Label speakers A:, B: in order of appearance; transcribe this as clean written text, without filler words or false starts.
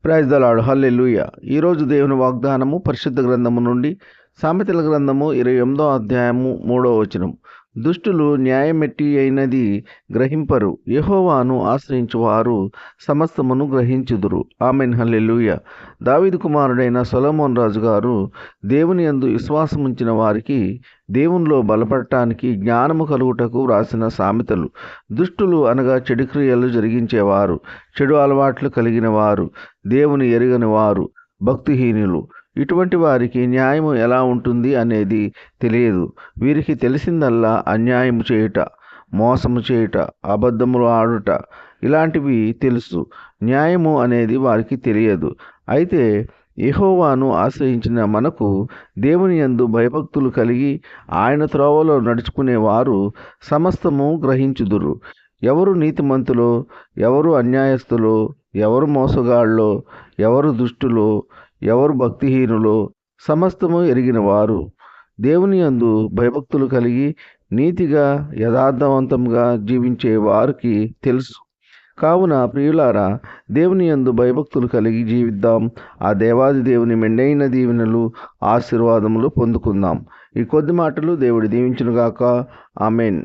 A: Praise the lord. హల్లెలూయా. ఈరోజు దేవుని వాగ్దానము పరిశుద్ధ గ్రంథము నుండి సామెతల గ్రంథము 28వ అధ్యాయము 3వ వచనం. దుష్టులు న్యాయమెట్టి అయినది గ్రహింపరు, యెహోవాను ఆశ్రయించు వారు సమస్తమును గ్రహించుదురు. ఆమెన్. హల్లెలూయా. దావీదు కుమారుడైన సొలొమోన్ రాజు గారు దేవుని యందు విశ్వాసముంచిన వారికి దేవునిలో బలపడటానికి జ్ఞానము కలుగుటకు వ్రాసిన సామెతలు. దుష్టులు అనగా చెడు క్రియలు జరిగించేవారు, చెడు అలవాట్లు కలిగిన వారు, దేవుని ఎరుగని వారు, భక్తిహీనులు. ఇటువంటి వారికి న్యాయము ఎలా ఉంటుంది అనేది తెలియదు. వీరికి తెలిసిందల్లా అన్యాయము చేయుట, మోసము చేయుట, అబద్ధములు ఆడుట, ఇలాంటివి తెలుసు. న్యాయము అనేది వారికి తెలియదు. అయితే యెహోవాను ఆశ్రయించిన మనకు దేవుని యందు భయభక్తులు కలిగి ఆయన త్రోవలో నడుచుకునేవారు సమస్తము గ్రహించుదురు. ఎవరు నీతిమంతులో, ఎవరు అన్యాయస్తులో, ఎవరు మోసగాళ్ళో, ఎవరు దుష్టులో, ఎవరు భక్తిహీనులో సమస్తము ఎరిగిన వారు. దేవుని యందు భయభక్తులు కలిగి నీతిగా యథార్థవంతంగా జీవించే వారికి తెలుసు. కావున ప్రియులారా, దేవుని యందు భయభక్తులు కలిగి జీవిద్దాం. ఆ దేవాది దేవుని మెండైన దీవెనలు, ఆశీర్వాదములు పొందుకుందాం. ఈ కొద్ది మాటలు దేవుడు దీవించునుగాక. ఆమెన్.